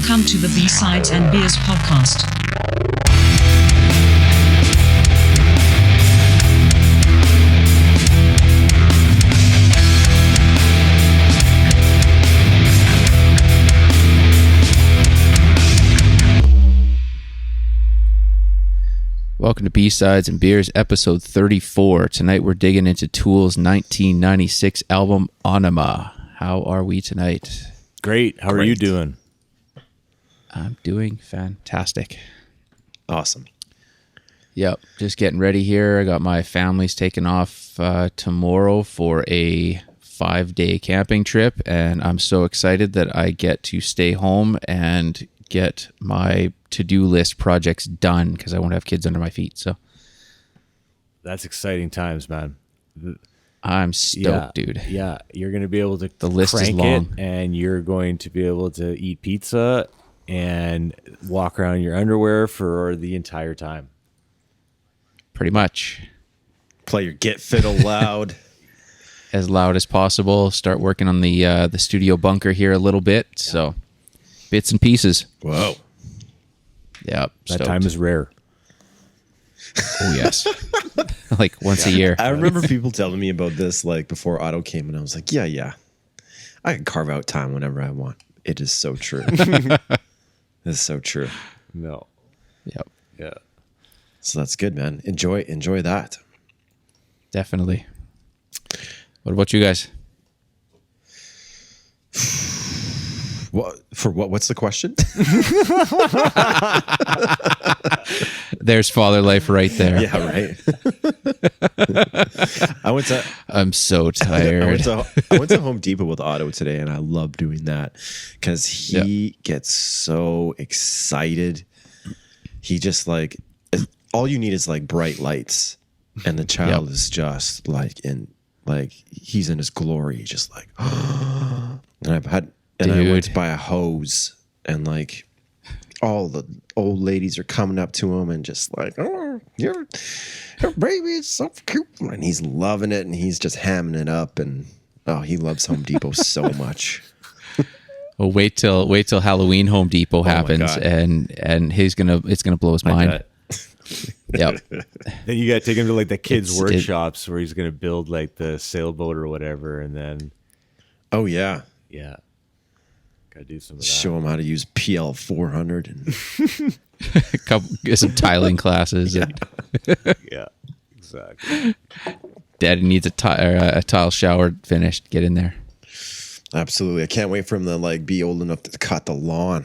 Welcome to the B-Sides and Beers podcast. Welcome to B-Sides and Beers, episode 34. Tonight we're digging into Tool's 1996 album, AEnima. How are we tonight? Great. How are you doing? I'm doing fantastic. Awesome. Yep, just getting ready here. I got my family's taking off tomorrow for a 5-day camping trip, and I'm so excited that I get to stay home and get my to-do list projects done because I won't have kids under my feet. So that's exciting times, man. I'm stoked, dude. Yeah, you're going to be able to the list is long, and you're going to be able to eat pizza and walk around in your underwear for the entire time. Pretty much. Play your Get Fiddle loud. As loud as possible. Start working on the studio bunker here a little bit. Yeah. So bits and pieces. Whoa. Yep. That time is rare. Oh, yes. Like once a year. I remember people telling me about this like before Otto came, and I was like, yeah. I can carve out time whenever I want. It is so true. It's so true. No. Yep. Yeah. So that's good, man. Enjoy that. Definitely. What about you guys? What for? What's the question? There's father life right there. Yeah, right. I'm so tired. I went to Home Depot with Otto today, and I love doing that because he gets so excited. He just like all you need is like bright lights, and the child is just like he's in his glory, just like. And I went to buy a hose, and like all the old ladies are coming up to him and just like, oh, your baby is so cute, and he's loving it, and he's just hamming it up, and he loves Home Depot so much. Well, wait till Halloween Home Depot happens, and it's gonna blow his mind. Yep. Then you got to take him to like the kids' workshops where he's gonna build like the sailboat or whatever, and then. Oh yeah. Yeah. Gotta do some of that. Show him how to use PL 400 and get some tiling classes. Yeah. Yeah, exactly. Daddy needs a tile shower finished. Get in there. Absolutely. I can't wait for him to like be old enough to cut the lawn.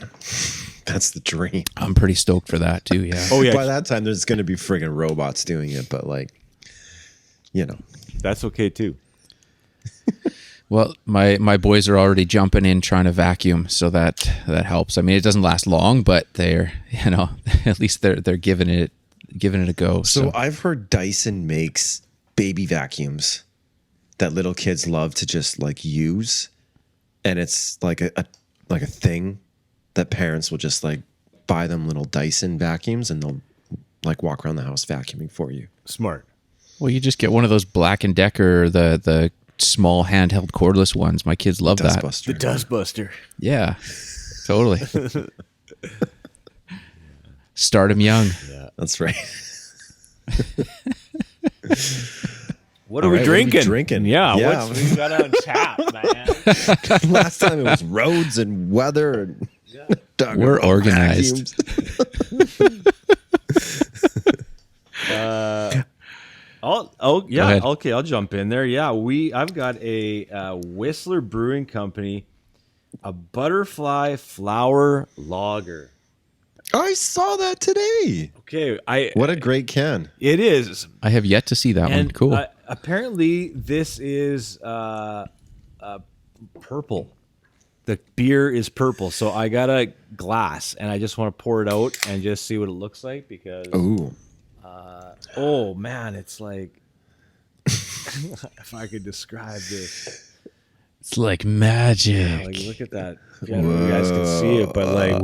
That's the dream. I'm pretty stoked for that too. Yeah. Oh yeah. By that time, there's going to be friggin' robots doing it, but like, that's okay too. Well, my boys are already jumping in trying to vacuum, so that helps. I mean, it doesn't last long, but they're at least they're giving it a go. So I've heard Dyson makes baby vacuums that little kids love to just like use, and it's like a thing that parents will just like buy them little Dyson vacuums, and they'll like walk around the house vacuuming for you. Smart. Well, you just get one of those Black & Decker, the small handheld cordless ones. My kids love that. The Dustbuster. Yeah, totally. Start them young. Yeah, that's right. What are we drinking? Yeah, what's we got on tap, man? Last time it was roads and weather. And we're organized. Okay, I'll jump in there. Yeah, I've got a Whistler Brewing Company, a Butterfly Flower Lager. I saw that today. Okay, what a great can. It is. I have yet to see that one. Cool. Apparently, this is purple. The beer is purple, so I got a glass, and I just want to pour it out and just see what it looks like because. Ooh. Oh man, it's like if I could describe this, it's like magic. Yeah, like look at that. Yeah, I don't know if you guys can see it, but like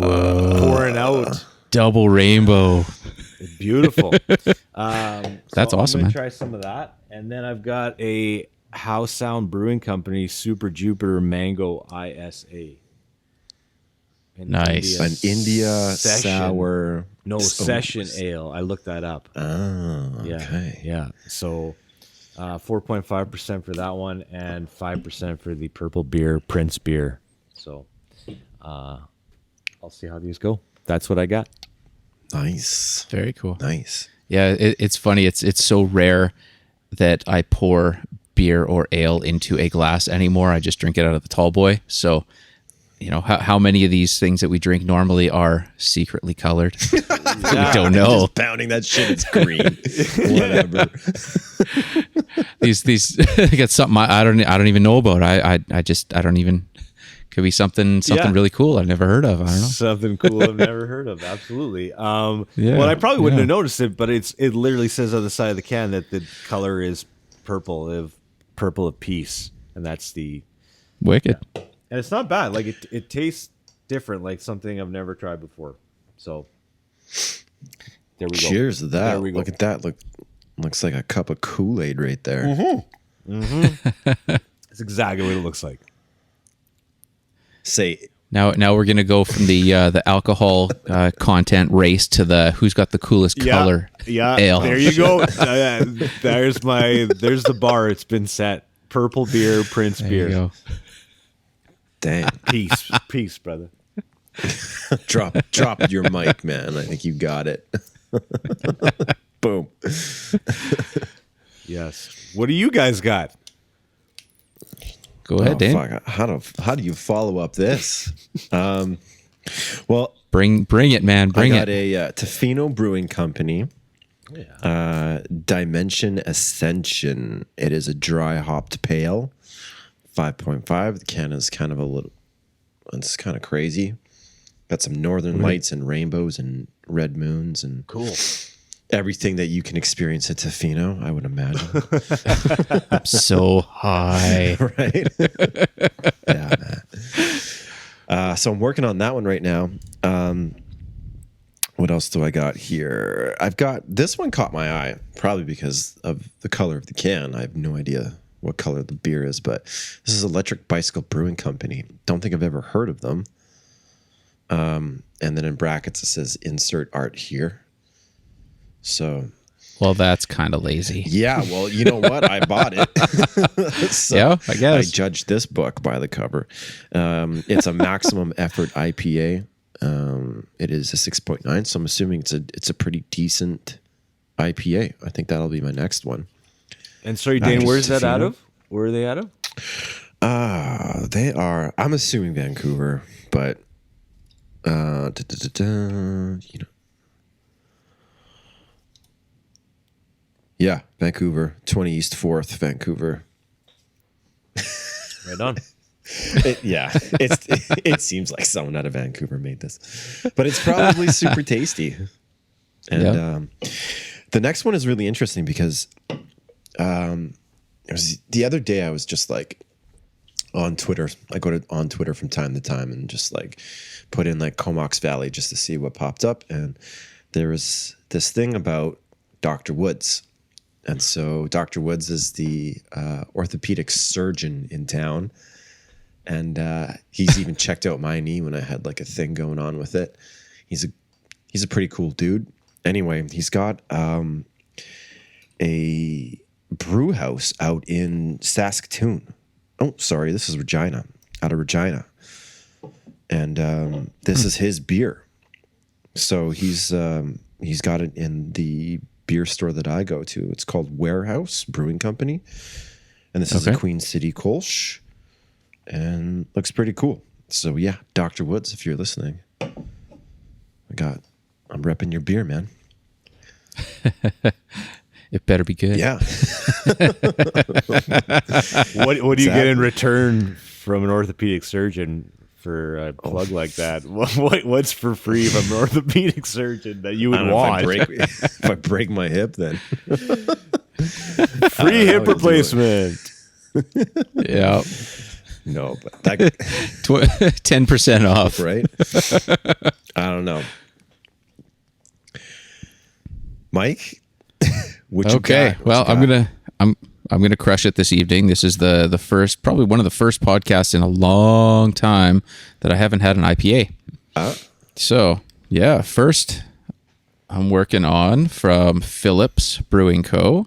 pouring out, double rainbow. It's beautiful. That's so awesome. I'm gonna man. try some of that, and then I've got a House Sound Brewing Company Super Jupiter Mango ISA. Nice. An India Session. sour. No, session ale. I looked that up. Oh, Yeah. okay. Yeah. So 4.5% for that one and 5% for the purple beer, Prince beer. So I'll see how these go. That's what I got. Nice. Very cool. Nice. Yeah, it's funny. It's so rare that I pour beer or ale into a glass anymore. I just drink it out of the tall boy. So, how many of these things that we drink normally are secretly colored? We don't know. Just pounding that shit. It's green. Whatever. These they got something I don't even know about. I don't even. Could be something really cool I've never heard of. I don't know. Something cool I've never heard of. Absolutely. Well, I probably wouldn't have noticed it, but it literally says on the side of the can that the color is purple of peace, and that's the Wicked. Yeah. And it's not bad. Like it tastes different, like something I've never tried before. So there we go. Cheers to that. There we go. Look at that. Looks like a cup of Kool-Aid right there. That's exactly what it looks like. Say Now we're gonna go from the alcohol content race to the who's got the coolest color. Yeah, ale. there you go. There's the bar. It's been set. Purple beer, Prince There beer. you go. dang. Peace, brother. Drop your mic, man. I think you got it. Boom. Yes. What do you guys got? Go ahead, Dan. Fuck. How do you follow up this? Well, Bring it, man. Bring I got it. a Tofino Brewing Company. Dimension Ascension. It is a dry hopped pale, 5.5. The can is kind of it's kind of crazy. Got some northern lights and rainbows and red moons and Cool. everything that you can experience at Tofino, I would imagine. So high. Right? Yeah, man. So I'm working on that one right now. What else do I got here? I've got this one caught my eye, probably because of the color of the can. I have no idea what color the beer is, but this is Electric Bicycle Brewing Company. Don't think I've ever heard of them. And then in brackets it says insert art here. So Well, that's kind of lazy. yeah, well, you know what? I bought it. So Yeah, I guess. I judged this book by the cover. It's a maximum effort IPA. It is a 6.9, so I'm assuming it's a pretty decent IPA. I think that'll be my next one. And sorry, Dane, Nice. where's that out Tofino? of? Where are they out of? They are. I'm assuming Vancouver, but you know. Yeah, Vancouver, 20 East 4th, Vancouver. Right on. It seems like someone out of Vancouver made this, but it's probably super tasty. And the next one is really interesting because it was the other day I was just like on Twitter. I go on Twitter from time to time and just like put in like Comox Valley just to see what popped up, and there was this thing about Dr. Woods. And so Dr. Woods is the orthopedic surgeon in town. And he's even checked out my knee when I had like a thing going on with it. He's a pretty cool dude. Anyway, he's got a brew house out in Saskatoon. Oh, sorry, this is Regina, out of Regina. And this is his beer. So he's got it in the beer store that I go to. It's called Warehouse Brewing Company. And this is a Queen City Kolsch. And looks pretty cool. So yeah, Dr. Woods, if you're listening, I'm repping your beer, man. It better be good. Yeah. What do you get in return from an orthopedic surgeon for a plug like that? What's for free from an orthopedic surgeon that you would want? If I break my hip, then Free hip replacement. Yeah. no, but that 10% off. right? I don't know. Mike, what you Okay. got? Well, I'm gonna crush it this evening. This is probably one of the first podcasts in a long time that I haven't had an IPA. So, yeah, first I'm working on from Phillips Brewing Co.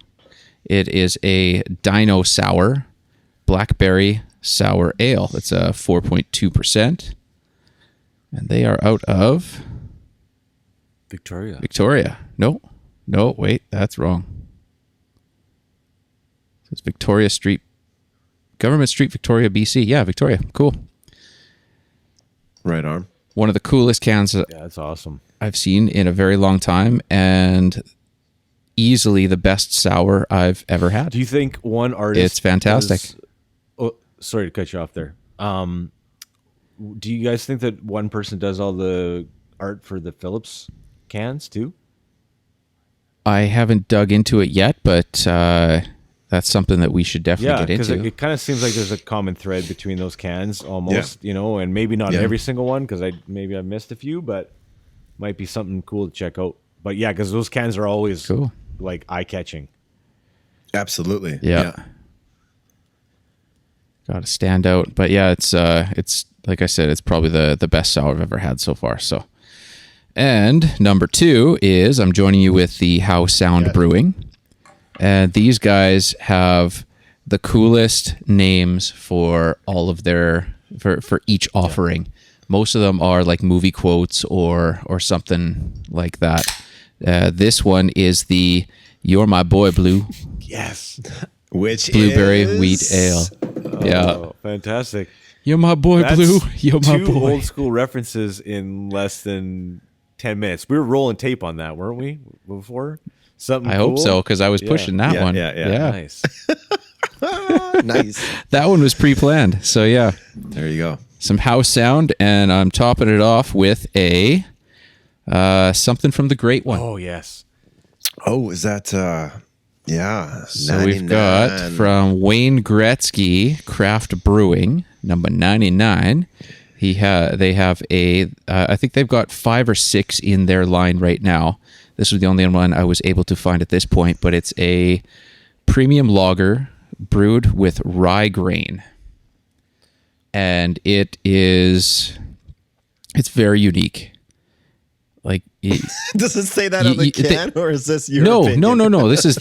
It is a Dino Sour Blackberry Sour Ale. It's a 4.2%. And they are out of Victoria. No, wait, that's wrong. It's Victoria Street, Government Street, Victoria, BC. Yeah, Victoria. Cool. Right arm. One of the coolest cans Yeah, that's awesome. I've seen in a very long time, and easily the best sour I've ever had. Do you think one artist? It's fantastic. Oh, sorry to cut you off there. Do you guys think that one person does all the art for the Phillips cans too? I haven't dug into it yet, but that's something that we should definitely get because into. it kind of seems like there's a common thread between those cans, almost. And maybe not every single one because I missed a few, but might be something cool to check out. But yeah, because those cans are always Cool. like eye catching. Absolutely. Yeah. Got to stand out. But yeah, it's like I said, it's probably the best sour I've ever had so far. So, and number 2 is I'm joining you with the How Sound Brewing, and these guys have the coolest names for all of their for each offering. Most of them are like movie quotes or something like that. This one is the "You're My Boy Blue." Yes. Which Blueberry is... wheat ale. Yeah. Oh, fantastic. You're my boy, That's Blue. You're my 2 boy. old school references in less than 10 minutes. We were rolling tape on that, weren't we? Before something. I hope cool? so, because I was pushing that Yeah, one. yeah. Nice. Nice. That one was pre-planned. So yeah, There you go. some house sound, and I'm topping it off with a something from the Great One. Uh, Oh yes. Oh, is that yeah. So we've got 99. from Wayne Gretzky Craft Brewing, number 99. They have a I think they've got 5 or 6 in their line right now. This was the only one I was able to find at this point, but it's a premium lager brewed with rye grain. And it's very unique. Like Does it say that on the can, or is this your no, opinion? no. This is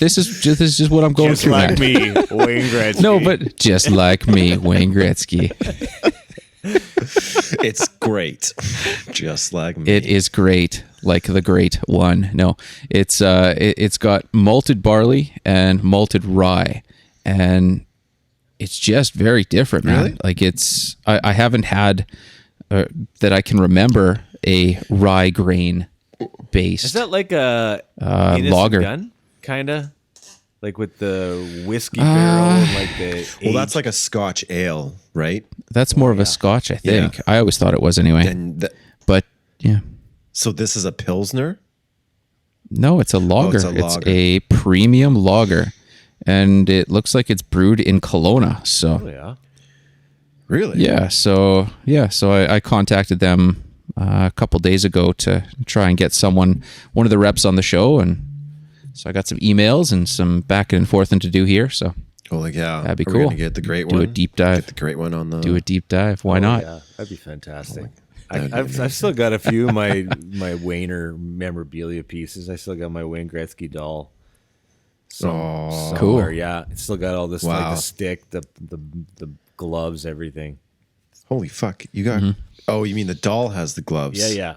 just what I'm going Just through. like man. me, Wayne Gretzky. No, but just like me, Wayne Gretzky. It's great. Just like me. It is great, like the Great One. No, it's got malted barley and malted rye, and it's just very different, man. Really? Like I haven't had that I can remember a rye grain based. Is that like a Innocent lager? Gun, kind of like with the whiskey barrel and like the. well, that's aged- like a Scotch ale, right? That's more of a Scotch, I think. Yeah. I always thought it was anyway. And But yeah, so this is a Pilsner? no, it's a lager. it's a lager. a premium lager, and it looks like it's brewed in Kelowna. So. Oh, yeah. Really? So I contacted them a couple days ago to try and get one of the reps on the show, and so I got some emails and some back and forth to do here. So Oh, like, yeah. That'd be Are we cool. gonna get the great Do one. a deep dive. Get the great one on the. do a deep dive. Why not? Yeah, that'd be fantastic. That'd be I've still got a few of my Wayner memorabilia pieces. I still got my Wayne Gretzky doll. Oh, Cool. Somewhere, yeah. It's still got all this like Wow. the stick, the gloves, everything. Holy fuck! You got. Mm-hmm. Oh, you mean the doll has the gloves? Yeah.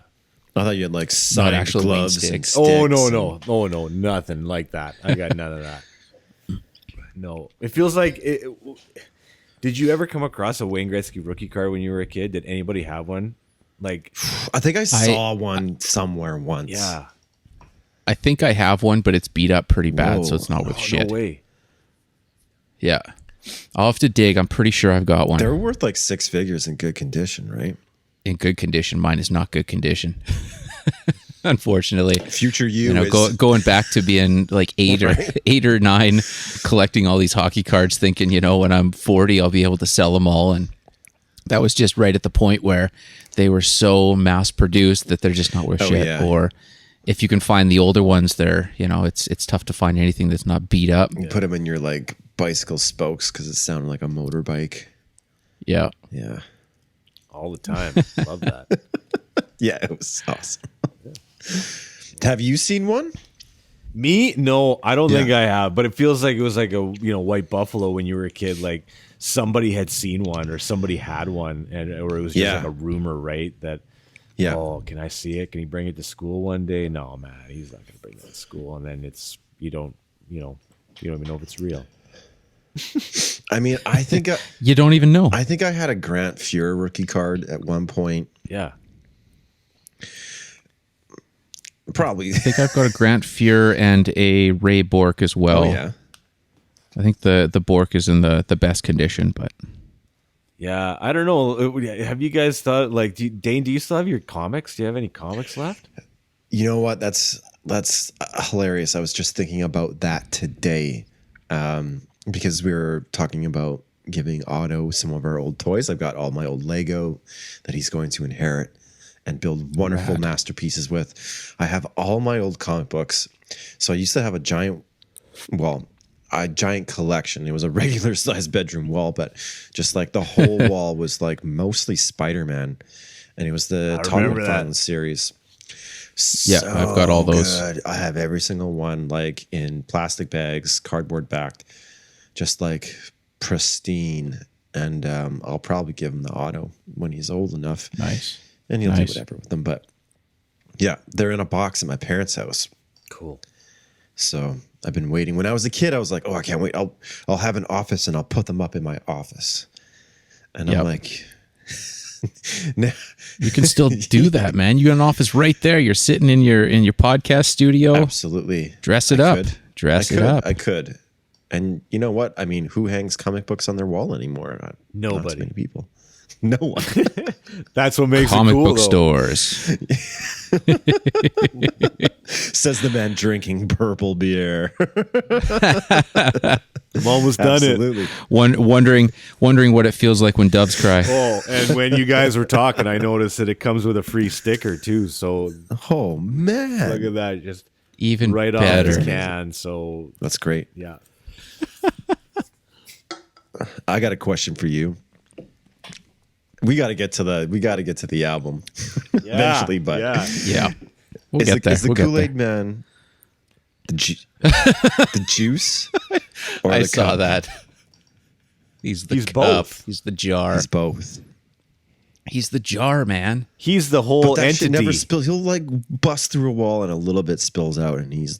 I thought you had like signed actual gloves wing and sticks. Oh sticks no, and- no, no, nothing like that. I got none of that. No, it feels like. Did you ever come across a Wayne Gretzky rookie card when you were a kid? Did anybody have one? Like, I think I saw one somewhere once. yeah, I think I have one, but it's beat up pretty bad, Whoa. so it's not worth oh, shit. no way. Yeah, I'll have to dig. I'm pretty sure I've got one They're worth like 6 figures in good condition, right? in good condition. Mine is not good condition, unfortunately. Future you, is, Going back to being like 8 or 9, collecting all these hockey cards, thinking, when I'm 40, I'll be able to sell them all. And that was just right at the point where they were so mass produced that they're just not worth shit. yeah. Or if you can find the older ones, they're, it's tough to find anything that's not beat up. you put them in your like bicycle spokes because it sounded like a motorbike. Yeah. Yeah. All the time. Love that. Yeah, it was awesome. Have you seen one? Me? No, I don't Yeah. think I have. But it feels like it was like a white buffalo when you were a kid. Like somebody had seen one or somebody had one, or it was just like a rumor, right? That Yeah. oh, can I see it? Can he bring it to school one day? No, man, he's not gonna bring it to school. And then you don't even know if it's real. I mean, I think You don't even know. I think I had a Grant Fuhrer rookie card at one point. Yeah. Probably. I think I've got a Grant Fuhrer and a Ray Bork as well. Oh yeah. I think the Bork is in the best condition, but Yeah, I don't know. Have you guys thought like, Dane? Do you still have your comics? Do you have any comics left? You know what? That's hilarious. I was just thinking about that today, because we were talking about giving Otto some of our old toys. I've got all my old Lego that he's going to inherit and build wonderful masterpieces with. I have all my old comic books. So I used to have a giant collection. It was a regular sized bedroom wall, but just like the whole wall was like mostly Spider-Man, and it was the Tom McFarlane series. Yeah, I've got all those. Good. I have every single one, like in plastic bags, cardboard backed, just like pristine. And I'll probably give him the Otto when he's old enough. Nice. And he'll do whatever with them. But yeah, they're in a box at my parents' house. Cool. So I've been waiting. When I was a kid, I was like, oh, I can't wait. I'll have an office and I'll put them up in my office. And I'm like, nah. You can still do that, man. You got an office right there. You're sitting in your podcast studio. Absolutely. Dress it up. Dress it up. I could. And you know what? I mean, who hangs comic books on their wall anymore? Nobody. Not too many people. No one. That's what makes Comic it cool, book though. stores. Says the man drinking purple beer. I'm almost done it. Absolutely. Wondering what it feels like when doves cry. Oh, and when you guys were talking, I noticed that it comes with a free sticker too. So Oh man. look at that, just Even right better. off the can. So That's great. yeah. I got a question for you. We got to get to the album eventually, but Yeah. We'll is get there. the We'll get Kool-Aid there. Man the juice? Or I the saw cup? that. He's the He's cup. both. He's the jar. He's both. He's the jar, man. He's the whole But that shit entity. never spills. He'll like bust through a wall and a little bit spills out, and he's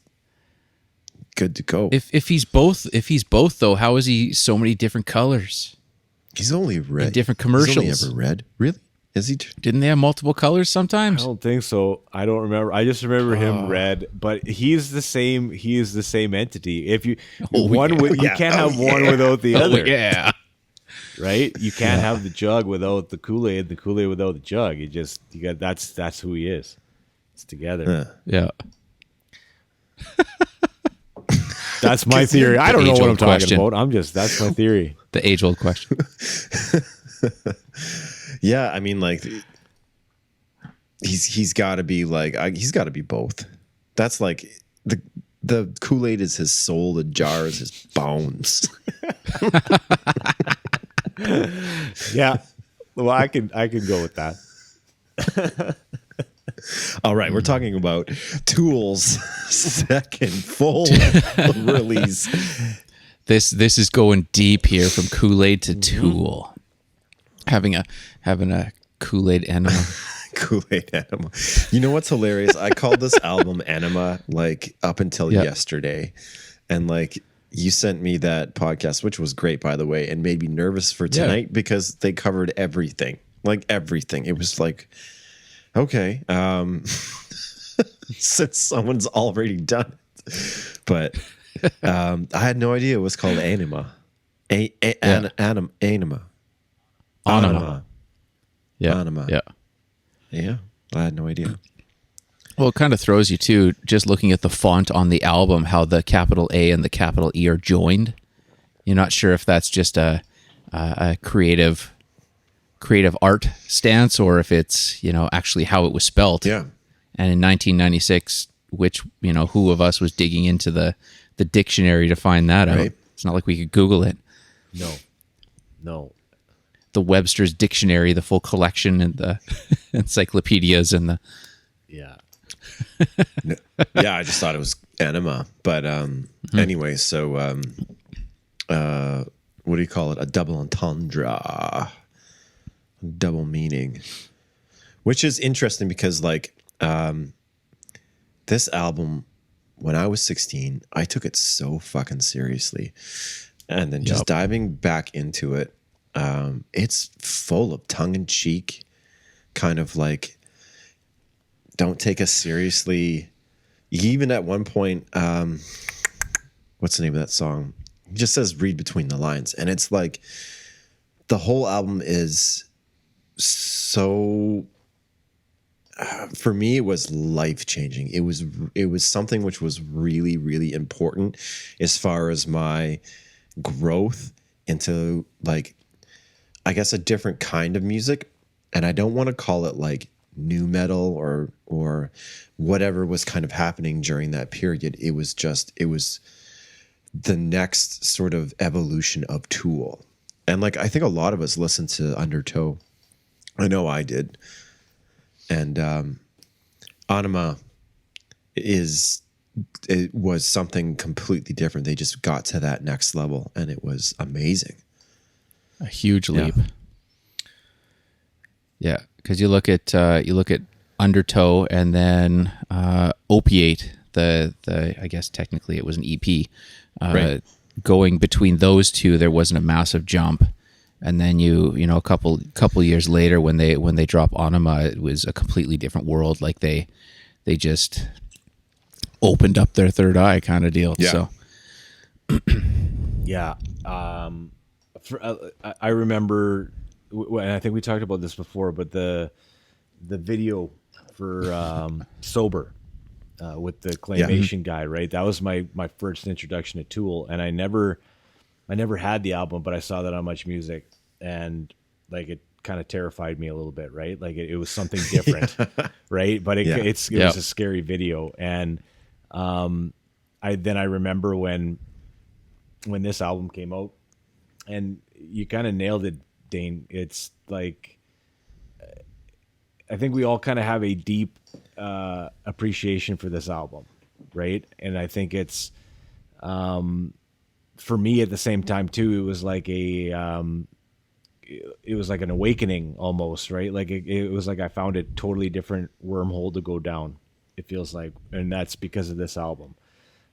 good to go. If he's both though, how is he so many different colors? He's only red. In different He's only commercials. ever red. Really? Is he? Didn't they have multiple colors I sometimes? don't think so. I don't remember. I just remember him red, but he's the same. He is the same entity. If you Oh, one, yeah. you can't have one without the Oh, other. yeah. Right? You can't have the jug without the Kool-Aid, the Kool-Aid without the jug. You got that's who he is. It's together. Yeah. That's my theory. I don't know what age-old I'm talking question. about. That's my theory. The age-old question. Yeah, I mean, like he's got to be like he's got to be both. That's like the Kool-Aid is his soul, the jar is his bones. Yeah. Well, I can go with that. All right, we're talking about Tool's second full release. This is going deep here from Kool-Aid to Tool. Having a Kool-Aid enema. Kool-Aid Enema. You know what's hilarious? I called this album Enema like up until yesterday, and like you sent me that podcast, which was great by the way, and made me nervous for tonight because they covered everything, like everything. It was like, okay, since someone's already done it, but I had no idea it was called Anima. Anima. Anima. Yeah. Anima. Yeah. Yeah, I had no idea. Well, it kind of throws you too, just looking at the font on the album, how the capital A and the capital E are joined. You're not sure if that's just a creative art stance or if it's, actually how it was spelt. Yeah. And in 1996, which, who of us was digging into the dictionary to find that out? Right. It's not like we could Google it. No. the Webster's dictionary, the full collection, and the encyclopedias and the. Yeah. Yeah, I just thought it was Enema. But anyway, so what do you call it? A double entendre, double meaning, which is interesting because like this album, when I was 16, I took it so fucking seriously, and then just diving back into it, it's full of tongue-in-cheek kind of like, don't take us seriously. Even at one point, what's the name of that song? It just says read between the lines. And it's like the whole album is so, for me, it was life-changing. It was something which was really, really important as far as my growth into like, I guess, a different kind of music. And I don't want to call it like new metal or whatever was kind of happening during that period. It was the next sort of evolution of Tool. And like, I think a lot of us listened to Undertow. I know I did. And AEnima it was something completely different. They just got to that next level and it was amazing. A huge leap. Yeah, because you look at Undertow and then Opiate. The I guess technically it was an EP. Right. Going between those two, there wasn't a massive jump, and then you know a couple years later when they drop AEnima, it was a completely different world. Like they just opened up their third eye kind of deal. Yeah. So Yeah. I remember, and I think we talked about this before, but the video for Sober with the claymation guy, right? That was my first introduction to Tool, and I never had the album, but I saw that on Much Music, and like it kind of terrified me a little bit, right? Like it was something different, right? But it was a scary video, and I remember when this album came out, and you kind of nailed it, Dane. It's like, I think we all kind of have a deep appreciation for this album, right? And I think it's, for me at the same time too, it was like an awakening almost, right? Like it was like I found a totally different wormhole to go down, it feels like, and that's because of this album.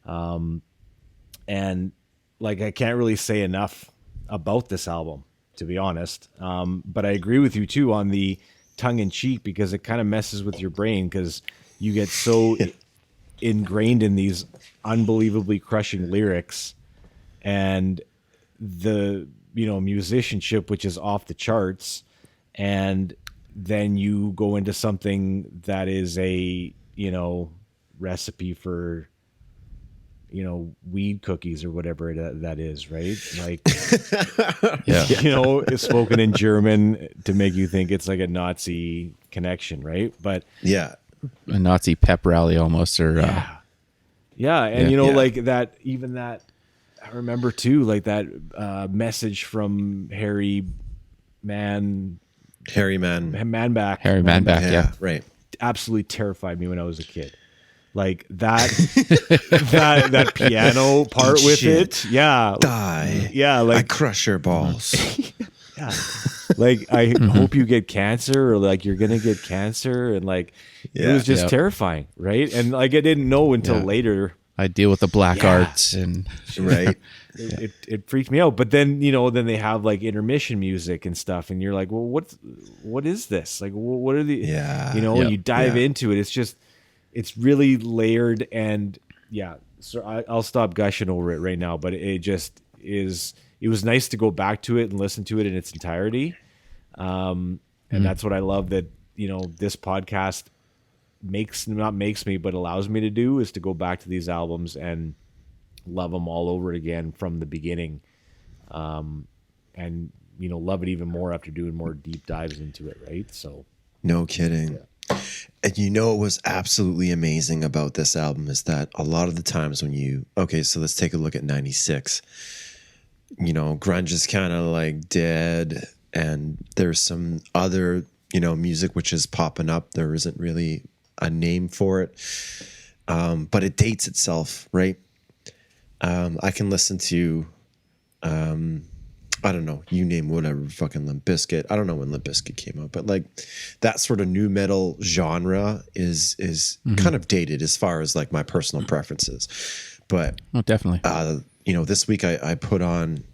And like I can't really say enough about this album, to be honest. But I agree with you too on the tongue in cheek, because it kind of messes with your brain because you get so ingrained in these unbelievably crushing lyrics and the, musicianship, which is off the charts. And then you go into something that is a, recipe for, weed cookies or whatever that is, right? Like, it's spoken in German to make you think it's like a Nazi connection, right? But a Nazi pep rally almost, or like that. Even that, I remember too, like that message from Harry Manback. Yeah, right. Absolutely terrified me when I was a kid. Like that that piano part with it. Yeah. Die. Yeah. Like I crush your balls. Yeah. Like, I hope you get cancer, or like you're going to get cancer. And like, it was just terrifying. Right. And like, I didn't know until later. I deal with the black arts and right. It freaked me out. But then, then they have like intermission music and stuff. And you're like, well, what is this? Like, what are the, and you dive into it. It's just, it's really layered, and so I'll stop gushing over it right now, but it just is, it was nice to go back to it and listen to it in its entirety. And that's what I love that, this podcast not makes me, but allows me to do, is to go back to these albums and love them all over again from the beginning. And, love it even more after doing more deep dives into it. Right. So no kidding. Yeah. And it was absolutely amazing about this album is that a lot of the times when so let's take a look at 96. Grunge is kind of like dead, and there's some other, music which is popping up. There isn't really a name for it, but it dates itself, right? I can listen to, I don't know, you name whatever, fucking Limp Bizkit. I don't know when Limp Bizkit came out, but like that sort of new metal genre is kind of dated as far as like my personal preferences. But definitely. This week I put on,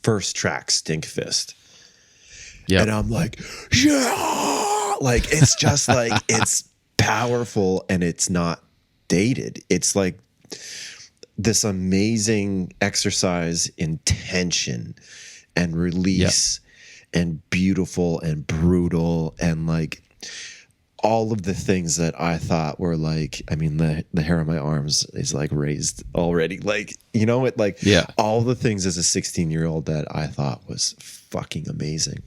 first track Stinkfist. Yeah. And I'm like, yeah, like it's just like it's powerful and it's not dated. It's like this amazing exercise in tension and release and beautiful and brutal and like all of the things that I thought were like, I mean, the hair on my arms is like raised already. Like, all the things as a 16-year-old that I thought was fucking amazing.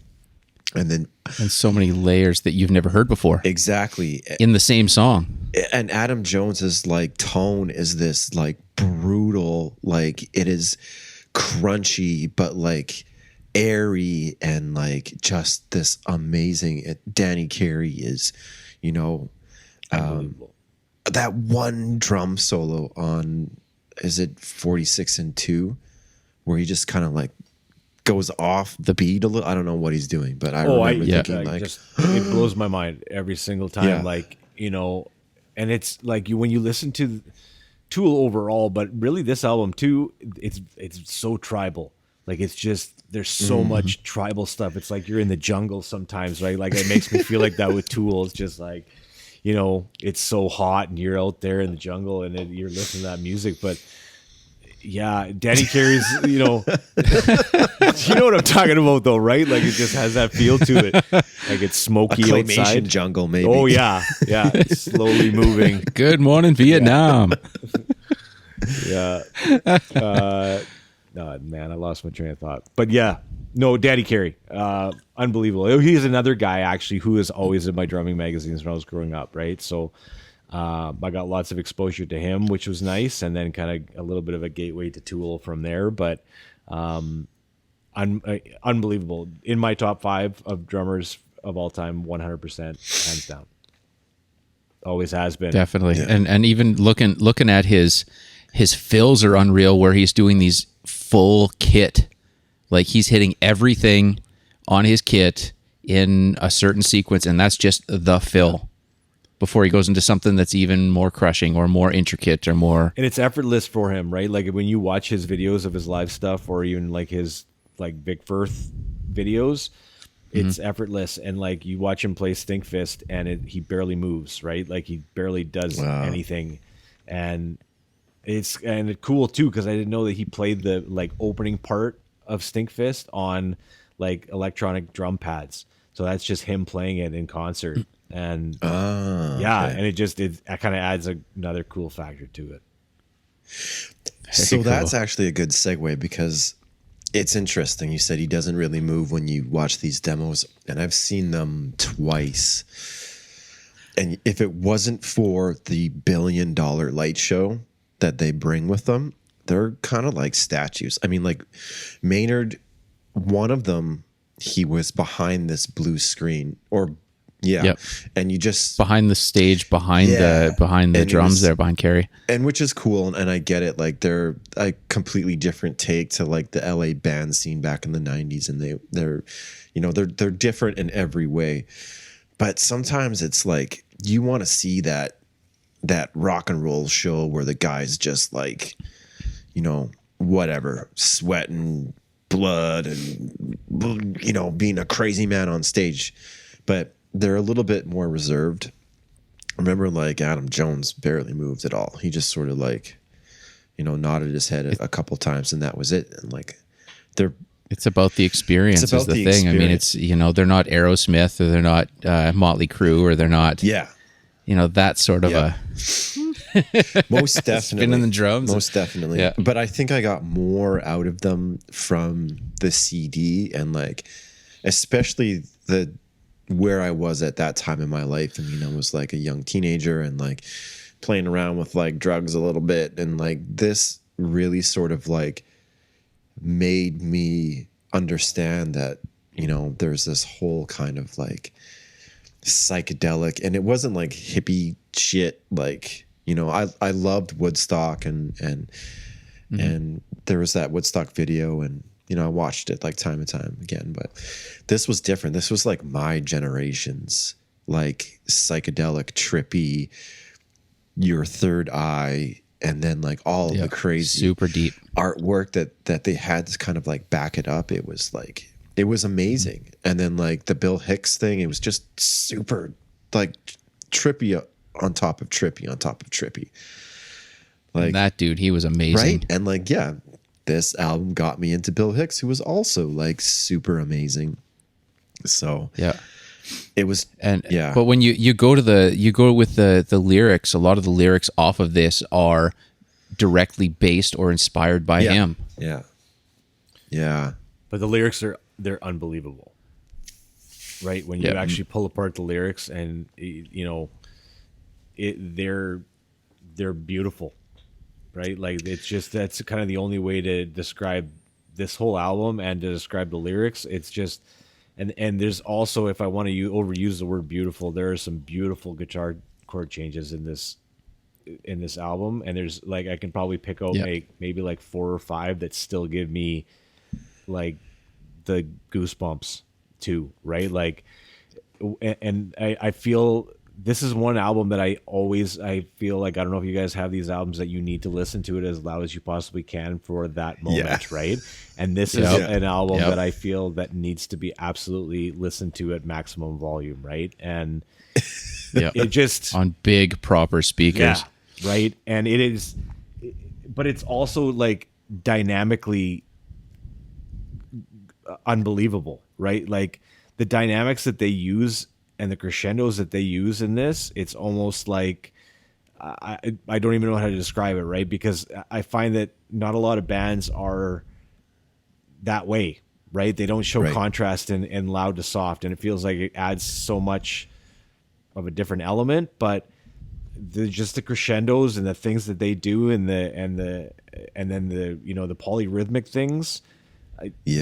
And so many layers that you've never heard before. Exactly. In the same song. And Adam Jones's like tone is this like brutal, like it is crunchy, but like airy and like just this amazing. Danny Carey is, that one drum solo on, is it 46 and 2, where he just kind of like goes off the beat a little. I don't know what he's doing, but I remember thinking like it blows my mind every single time. Yeah. Like, and it's like when you listen to Tool overall, but really this album too, it's so tribal. Like it's just, there's so much tribal stuff. It's like you're in the jungle sometimes, right? Like it makes me feel like that with Tool. It's just like, it's so hot and you're out there in the jungle and then you're listening to that music. But yeah, Danny Carey's, you know what I'm talking about though, right? Like it just has that feel to it. Like it's smoky outside. Jungle, maybe. Oh yeah. Yeah. It's slowly moving. Good morning, Vietnam. Yeah. Man, I lost my train of thought. But yeah, no, Danny Carey, unbelievable. He's another guy actually who is always in my drumming magazines when I was growing up, right? So I got lots of exposure to him, which was nice, and then kind of a little bit of a gateway to Tool from there. But unbelievable. In my top 5 of drummers of all time, 100%, hands down. Always has been. Definitely. Yeah. And even looking at his fills are unreal, where he's doing these full kit. Like he's hitting everything on his kit in a certain sequence, and that's just the fill before he goes into something that's even more crushing or more intricate or more. And it's effortless for him, right? Like when you watch his videos of his live stuff, or even like his like Vic Firth videos, it's effortless. And like you watch him play Stinkfist, and he barely moves, right? Like he barely does anything, and it's cool too, because I didn't know that he played the like opening part of Stinkfist on like electronic drum pads. So that's just him playing it in concert. And and it kind of adds another cool factor to it. So that's actually a good segue, because it's interesting. You said he doesn't really move when you watch these demos, and I've seen them twice. And if it wasn't for the $1 billion light show that they bring with them, they're kind of like statues. I mean, like Maynard, one of them, he was behind this blue screen, and you just behind the stage, behind the drums there, behind Carey, and which is cool, and I get it. Like they're a completely different take to like the LA band scene back in the 90s, and they're different in every way. But sometimes it's like you want to see that rock and roll show where the guy's just like, whatever, sweating blood and being a crazy man on stage. But they're a little bit more reserved. I remember like Adam Jones barely moved at all. He just sort of like, nodded his head a couple times, and that was it. And like it's about the experience is the thing. Experience. I mean, it's, they're not Aerosmith, or they're not Motley Crue, or they're not, that sort of a most definitely spinning the drums. Most definitely. Yeah. But I think I got more out of them from the CD, and like, especially where I was at that time in my life. I mean, I was like a young teenager and like playing around with like drugs a little bit. And like this really sort of like made me understand that you know, there's this whole kind of like psychedelic, and it wasn't like hippie shit. Like, you know, I loved Woodstock and there was that Woodstock video, and you know, I watched it like time and time again, but this was different. This was like my generation's like psychedelic, trippy, your third eye, and then like all of the crazy super deep artwork that they had to kind of like back it up. It was like, it was amazing. And then like the Bill Hicks thing, it was just super like trippy on top of trippy on top of trippy. Like, and that dude, he was amazing. right? And like, yeah, this album got me into Bill Hicks, who was also like super amazing. So Yeah. it was, And yeah. but when you go with the lyrics, a lot of the lyrics off of this are directly based or inspired by him. Yeah. Yeah. But the lyrics they're unbelievable, right? When you actually pull apart the lyrics, and you know, they're beautiful, right? Like, it's just, that's kind of the only way to describe this whole album and to describe the lyrics. It's just, and there's also, if I want to overuse the word beautiful, there are some beautiful guitar chord changes in this album, and there's like, I can probably pick out maybe like 4 or 5 that still give me like the goosebumps too, right? Like, and I feel this is one album that I feel like, I don't know if you guys have these albums that you need to listen to it as loud as you possibly can for that moment, right? And this is an album that I feel that needs to be absolutely listened to at maximum volume, right? And it just on big proper speakers, right? And it is, but it's also like dynamically unbelievable, right? Like the dynamics that they use and the crescendos that they use in this, it's almost like I don't even know how to describe it, right? Because I find that not a lot of bands are that way, right? They don't show contrast in loud to soft, and it feels like it adds so much of a different element. But just the crescendos and the things that they do, and then the you know, the polyrhythmic things.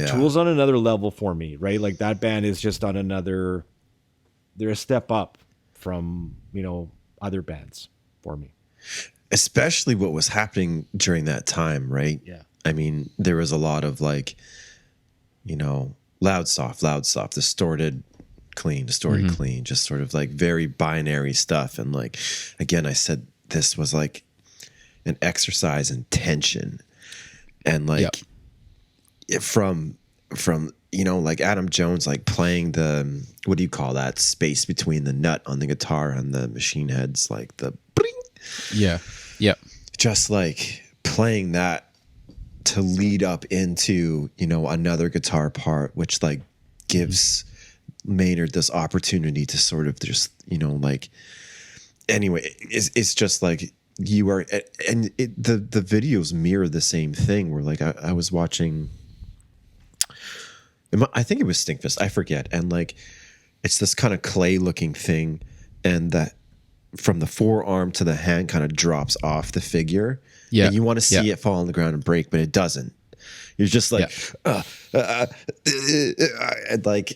Tool's on another level for me, right? Like that band is just on another. They're a step up from, you know, other bands for me. Especially what was happening during that time, right? Yeah. I mean, there was a lot of like, you know, loud, soft, distorted, clean, clean, just sort of like very binary stuff. And like, again, I said this was like an exercise in tension, and like from you know, like Adam Jones, like playing the, what do you call that space between the nut on the guitar and the machine heads, like the bring. Just like playing that to lead up into, you know, another guitar part, which like gives Maynard this opportunity to sort of just, you know, like, anyway, it's just like you are, and the videos mirror the same thing, where like I was watching, I think it was Stinkfist, I forget, and like it's this kind of clay looking thing, and that from the forearm to the hand kind of drops off the figure, and you want to see it fall on the ground and break, but it doesn't. You're just like and like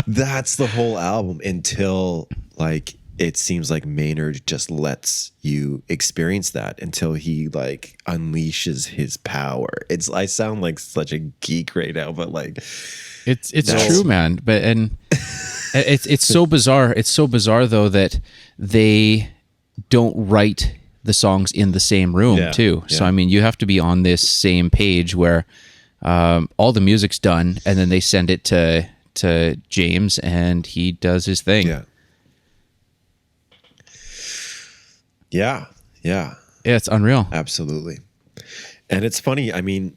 that's the whole album, until like it seems like Maynard just lets you experience that until he like unleashes his power. I sound like such a geek right now, but like it's true, man. But it's so bizarre. It's so bizarre though that they don't write the songs in the same room too. So I mean, you have to be on this same page where all the music's done, and then they send it to James, and he does his thing. Yeah, it's unreal. Absolutely. And it's funny, I mean,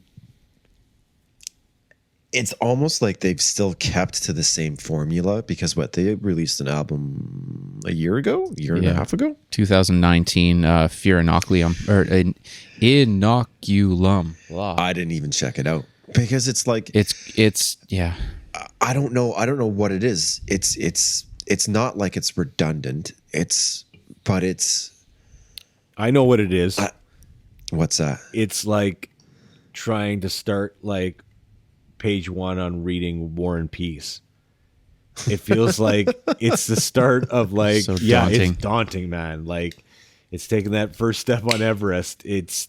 it's almost like they've still kept to the same formula, because they released an album a year and a half ago, 2019, Fear Inoculum, or Inoculum. Wow. I didn't even check it out, because it's like it's I don't know what it is. It's not like it's redundant. But I know what it is. What's that? It's like trying to start like page 1 on reading War and Peace. It feels like it's the start of like, So yeah, daunting. it's daunting, man. Like it's taking that first step on Everest. It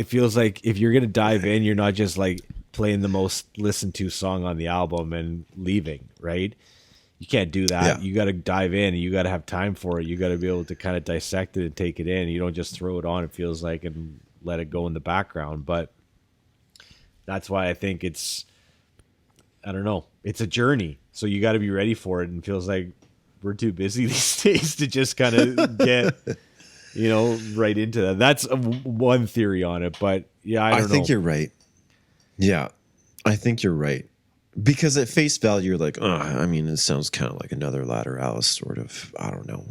feels like if you're going to dive in, you're not just like playing the most listened to song on the album and leaving, right? You can't do that. Yeah. You got to dive in and you got to have time for it. You got to be able to kind of dissect it and take it in. You don't just throw it on, it feels like, and let it go in the background. But that's why I think I don't know, it's a journey. So you got to be ready for it. And it feels like we're too busy these days to just kind of get, right into that. That's one theory on it. But yeah, I think know. you're right. Yeah, I think you're right. Because at face value, you're like, I mean, it sounds kind of like another Lateralis sort of, I don't know.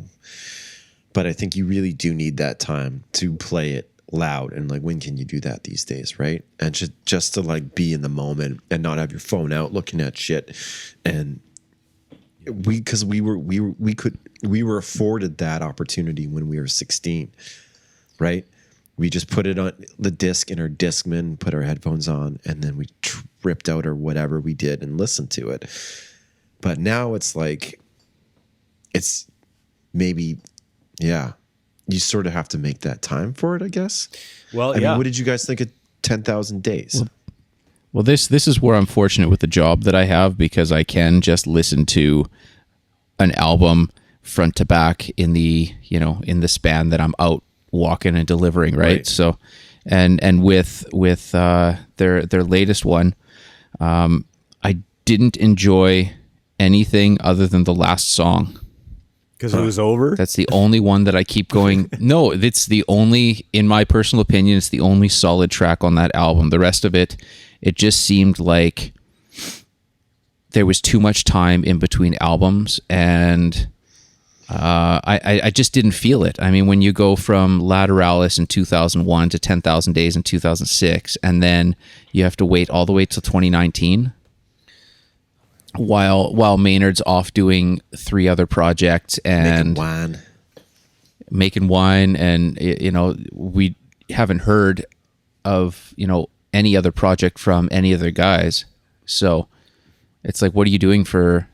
But I think you really do need that time to play it loud. And like, when can you do that these days, right? And just to like be in the moment and not have your phone out looking at shit. And we were afforded that opportunity when we were 16, right? We just put it on the disc in our Discman, put our headphones on, and then we tripped out or whatever we did and listened to it. But now it's like, it's maybe, yeah, you sort of have to make that time for it, I guess. Well, I mean, what did you guys think of 10,000 Days? Well, this is where I'm fortunate with the job that I have, because I can just listen to an album front to back in the span that I'm out walking and delivering, right? So, and with their latest one, I didn't enjoy anything other than the last song. Because it was over? That's the only one that I keep going. No, it's the only, in my personal opinion, it's the only solid track on that album. The rest of it, it just seemed like there was too much time in between albums, and I just didn't feel it. I mean, when you go from Lateralis in 2001 to 10,000 Days in 2006, and then you have to wait all the way till 2019, while Maynard's off doing 3 other projects and making wine, and we haven't heard of any other project from any other guys. So it's like, what are you doing for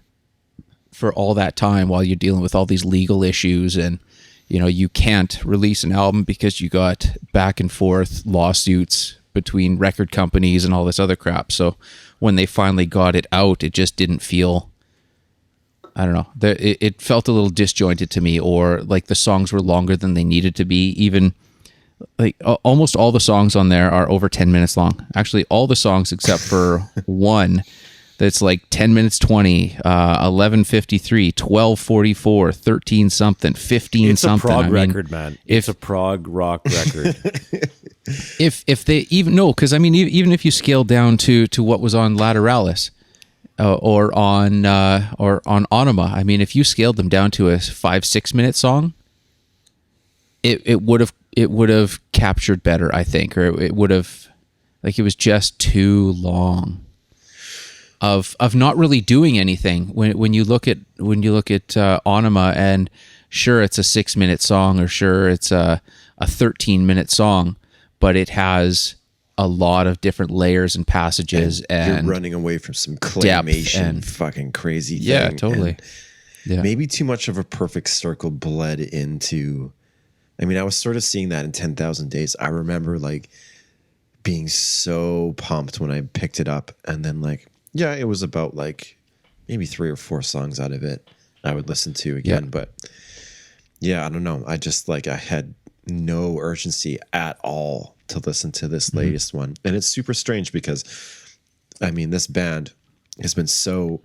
all that time while you're dealing with all these legal issues, and you can't release an album because you got back and forth lawsuits between record companies and all this other crap. So when they finally got it out, it just didn't feel, I don't know, it felt a little disjointed to me, or like the songs were longer than they needed to be. Even like almost all the songs on there are over 10 minutes long. Actually, all the songs except for one that's like 10 minutes 20, 11:53, 12:44, 13 something, 15 it's something. It's a prog record, man. It's a prog rock record. If they even, no, because I mean, even if you scale down to what was on Lateralis or on AEnima, I mean, if you scaled them down to a 5-6 minute song, it would have captured better, I think, or it would have, like, it was just too long of not really doing anything. When you look at AEnima, and sure, it's a 6-minute song, or sure, it's a 13-minute song, but it has a lot of different layers and passages, and you're running away from some claymation and fucking crazy thing. Yeah, totally. And maybe too much of a perfect circle bled into, I mean, I was sort of seeing that in 10,000 Days. I remember like being so pumped when I picked it up, and then like, yeah, it was about like maybe 3 or 4 songs out of it I would listen to again. Yeah. But yeah, I don't know. I just like, I had no urgency at all to listen to this latest one. And it's super strange because, I mean, this band has been so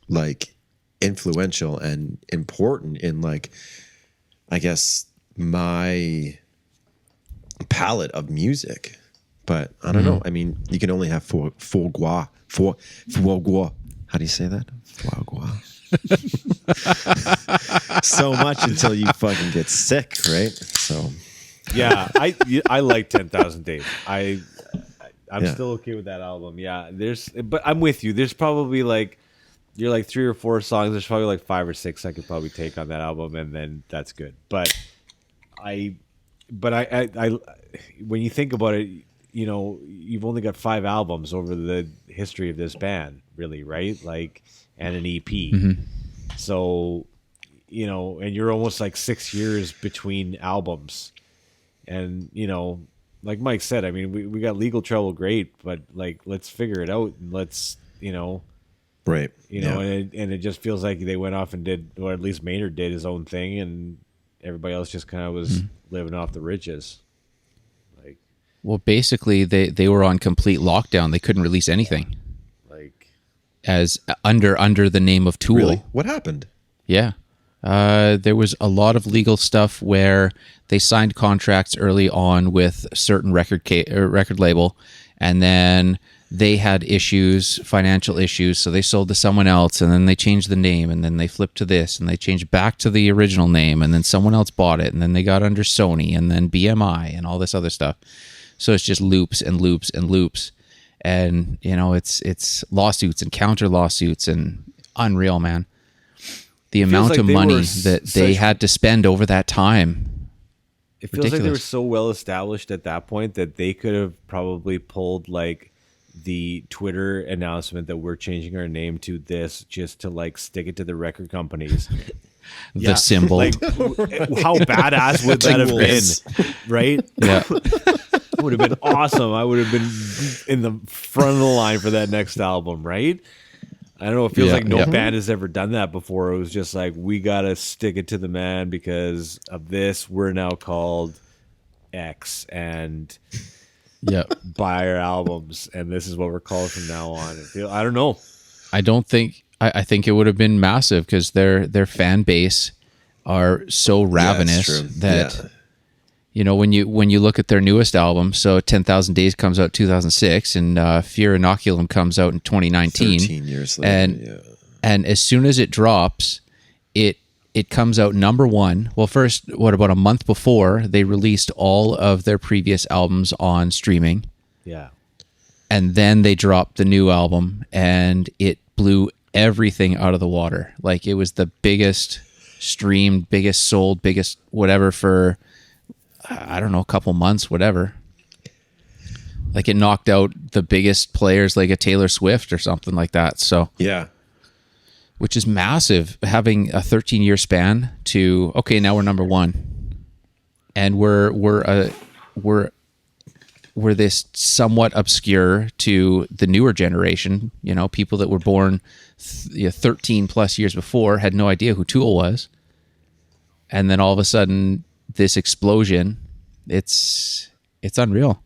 like influential and important in like, I guess, my palette of music. But I don't know. I mean, you can only have foie gras. How do you say that? Foie gras. So much until you fucking get sick, right? So yeah, I like 10,000 Days. I'm still okay with that album. Yeah, but I'm with you. There's probably like, you're like 3 or 4 songs. There's probably like 5 or 6 I could probably take on that album, and then that's good. But I when you think about it, you know, you've only got 5 albums over the history of this band, really, right? Like, and an EP. So, you know, and you're almost like 6 years between albums. And, you know, like Mike said, I mean, we got legal trouble, great, but like, let's figure it out and let's, you know, Right. you know, and it just feels like they went off and did, or at least Maynard did his own thing, and everybody else just kind of was living off the riches. Like, Well, basically, they were on complete lockdown. They couldn't release anything as under the name of Tool. Really? What happened? Yeah. There was a lot of legal stuff where they signed contracts early on with a certain record label, and then they had issues, financial issues, so they sold to someone else, and then they changed the name, and then they flipped to this, and they changed back to the original name, and then someone else bought it, and then they got under Sony, and then BMI, and all this other stuff. So it's just loops and loops and loops, and you know, it's lawsuits and counter lawsuits, and unreal, man. The amount like of they money were that they had to spend over that time. it feels like they were Ridiculous. so well established at that point that they could have probably pulled like the Twitter announcement that we're changing our name to this just to like stick it to the record companies. The symbol. Like, how badass would that have been, right? Yeah. It would have been awesome. I would have been in the front of the line for that next album, right? I don't know. It feels Yeah, like no yeah. band has ever done that before. It was just like, we got to stick it to the man because of this. We're now called X and Yeah. buy our albums. And this is what we're called from now on. I don't know. I don't think I think it would have been massive because their fan base are so ravenous true. that Yeah. you know, when you look at their newest album, so 10,000 Days comes out 2006, and Fear Inoculum comes out in 2019. 13 years later. And and as soon as it drops, it comes out number one. Well, first, about a month before, they released all of their previous albums on streaming, Yeah. and then they dropped the new album, and it blew everything out of the water. Like, it was the biggest streamed, biggest sold, biggest whatever for, I don't know, a couple months, whatever. Like, it knocked out the biggest players, like a Taylor Swift or something like that. So, yeah. which is massive, having a 13-year span to, okay, now we're number one, and we're this somewhat obscure to the newer generation. You know, people that were born 13 plus years before had no idea who Tool was, and then all of a sudden, this explosion. It's unreal.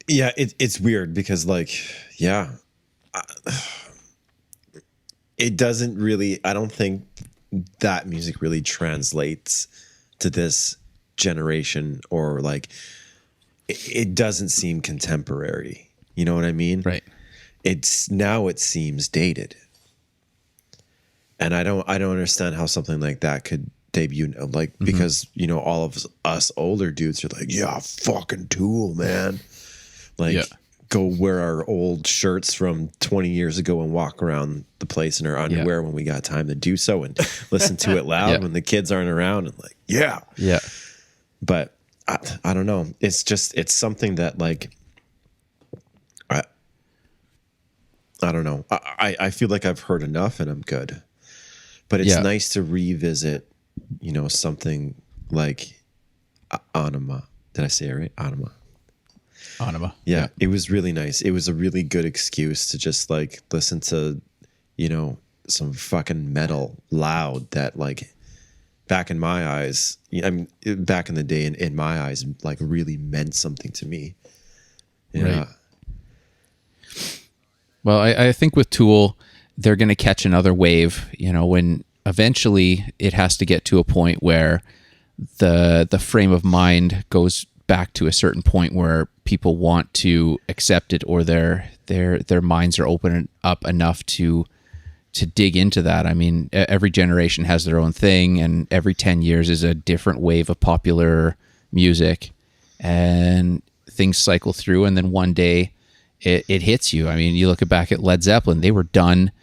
Yeah, it's weird because, like, yeah, it doesn't really, I don't think that music really translates to this generation, or like, it doesn't seem contemporary. You know what I mean? Right. It seems dated. And I don't understand how something like that could debut, like, because, you know, all of us older dudes are like, yeah, fucking Tool, man. Like, Yeah. go wear our old shirts from 20 years ago and walk around the place in our underwear when we got time to do so, and listen to it loud when the kids aren't around, and like, yeah. Yeah. But I don't know. It's just, it's something that, like, I don't know. I feel like I've heard enough and I'm good. But it's nice to revisit, you know, something like AEnima. Did I say it right? AEnima. AEnima. Yeah, it was really nice. It was a really good excuse to just, like, listen to, you know, some fucking metal loud that, like, back in my eyes, I mean, back in the day, in my eyes, like, really meant something to me. Yeah. Right. Well, I think with Tool, they're going to catch another wave, you know, when eventually it has to get to a point where the frame of mind goes back to a certain point where people want to accept it, or their minds are open up enough to dig into that. I mean, every generation has their own thing, and every 10 years is a different wave of popular music, and things cycle through, and then one day it hits you. I mean, you look back at Led Zeppelin, they were done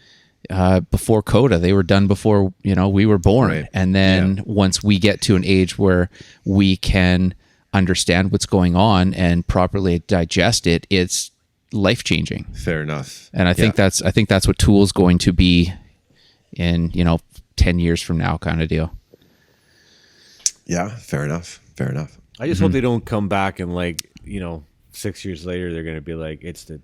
before Coda. They were done before, you know, we were born. Right. And then once we get to an age where we can understand what's going on and properly digest it, it's life changing. Fair enough. And I think that's what Tool's going to be in 10 years from now, kind of deal. Yeah, fair enough. I just hope they don't come back and 6 years later they're going to be like, it's the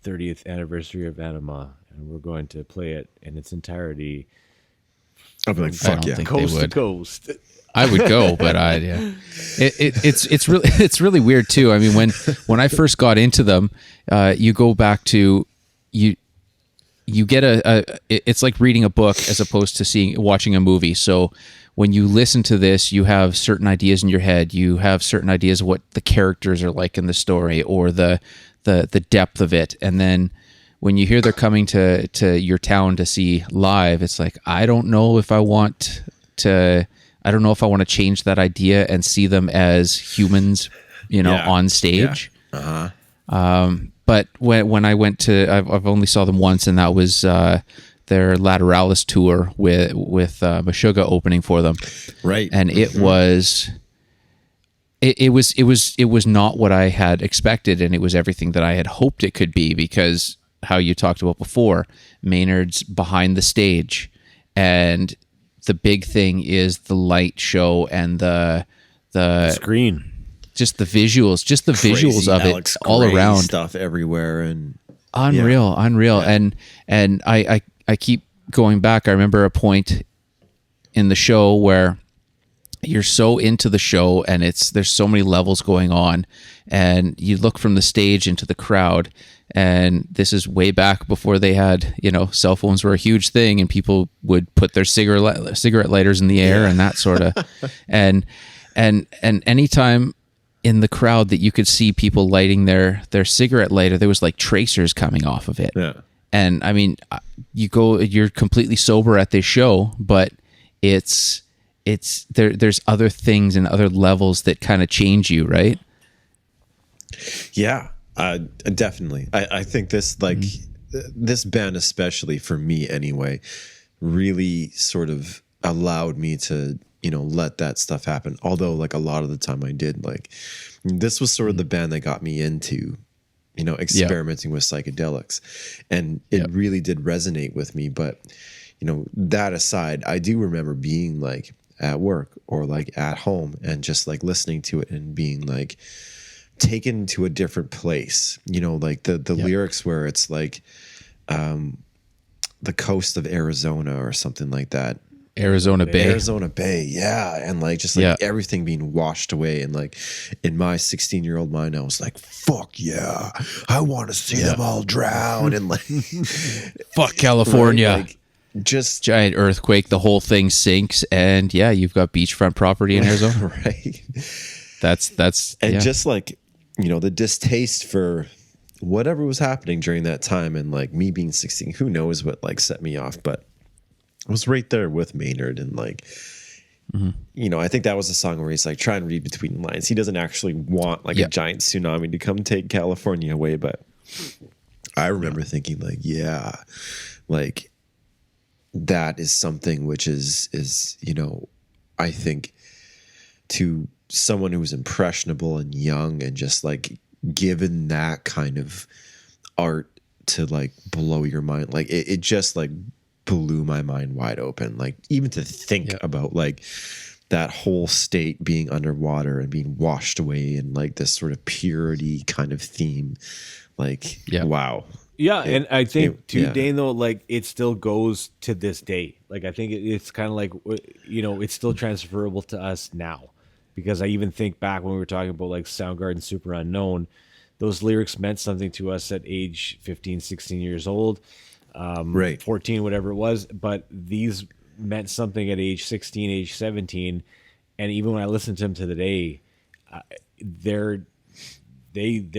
30th anniversary of AEnima and we're going to play it in its entirety. I'll be like, I fuck don't yeah. think Coast they to would. coast. I would go, but it's really weird too. I mean, when I first got into them, you go back to you get it's like reading a book as opposed to watching a movie. So when you listen to this, you have certain ideas in your head. You have certain ideas of what the characters are like in the story or the depth of it. And then when you hear they're coming to your town to see live, it's like, I don't know if I want to change that idea and see them as humans, on stage. Yeah. But when I went I've only saw them once, and that was their Lateralis tour with Meshuggah opening for them. Right. And it was not what I had expected, and it was everything that I had hoped it could be, because how you talked about before, Maynard's behind the stage, and the big thing is the light show and the Screen. just the visuals, visuals of Alex it all Gray around. stuff everywhere and Unreal. Yeah. And I keep going back. I remember a point in the show where you're so into the show and there's so many levels going on, and you look from the stage into the crowd, and this is way back before they had, cell phones were a huge thing, and people would put their cigarette lighters in the air and that sort of, and anytime in the crowd that you could see people lighting their cigarette lighter, there was like tracers coming off of it. Yeah. And I mean, you're completely sober at this show, but there's other things and other levels that kind of change you, right? Yeah, definitely. I think this this band, especially for me anyway, really sort of allowed me to let that stuff happen. Although like a lot of the time I did, like this was sort of the band that got me into experimenting with psychedelics, and it really did resonate with me. But that aside, I do remember being like at work or like at home and just like listening to it and being like taken to a different place, like the lyrics where it's like the coast of Arizona or something like that. Arizona Bay. Yeah. And like just like everything being washed away, and like in my 16-year-old mind I was like, fuck yeah, I want to see them all drown, and like fuck California. Right? Like, just giant earthquake, the whole thing sinks, and you've got beachfront property in Arizona. Right. That's and just like the distaste for whatever was happening during that time, and like me being 16, who knows what like set me off, but I was right there with Maynard, and like I think that was a song where he's like, try and read between the lines. He doesn't actually want like a giant tsunami to come take California away, but I remember thinking like, like that is something which is I think to someone who's impressionable and young and just like given that kind of art to like blow your mind, like it just like blew my mind wide open. Like even to think about like that whole state being underwater and being washed away in like this sort of purity kind of theme, like wow. Yeah, and I think Dane, though, like it still goes to this day. Like I think it's kind of like it's still transferable to us now, because I even think back when we were talking about like Soundgarden, Super Unknown, those lyrics meant something to us at age 15, 16 years old, 14, whatever it was. But these meant something at age 16, age 17, and even when I listen to them to the day, they're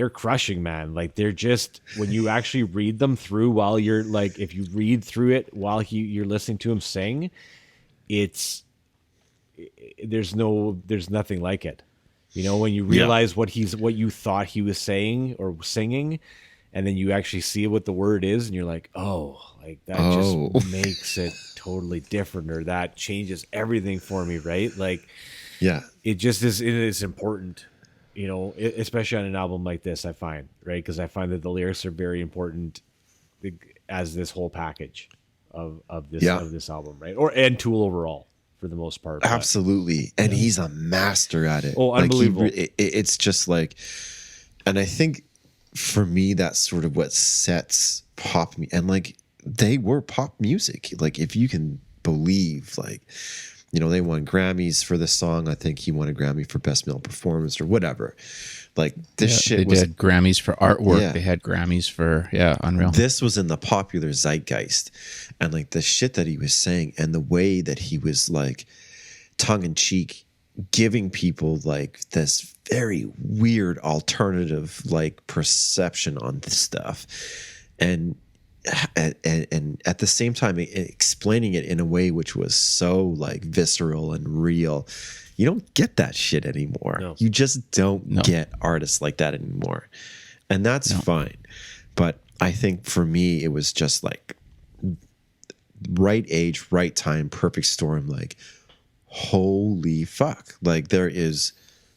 crushing, man. Like they're just, when you actually read them through while you're like, if you read through it while you're listening to him sing, there's nothing like it. When you realize what you thought he was saying or singing, and then you actually see what the word is, and you're like, oh, like that just makes it totally different, or that changes everything for me, right? Like Yeah. it just is. It is important, you know, especially on an album like this. I find right because I find that the lyrics are very important as this whole package of this album, right? And Tool overall for the most part. But, Absolutely. And he's a master at it. Oh, unbelievable. It's just like, and I think for me, that's sort of what sets pop me. And like, they were pop music. Like, if you can believe, like, you know, they won Grammys for this song. I think he won a Grammy for Best Male Performance or whatever. Like, this shit was... They did Grammys for artwork. Yeah. They had Grammys for, unreal. This was in the popular zeitgeist. And, like, the shit that he was saying and the way that he was, like, tongue-in-cheek giving people, like, this very weird alternative, like, perception on this stuff. And at the same time explaining it in a way which was so like visceral and real. You don't get that shit anymore. No. You just don't get artists like that anymore. And that's fine. But I think for me, it was just like right age, right time, perfect storm. Like, holy fuck. Like, there is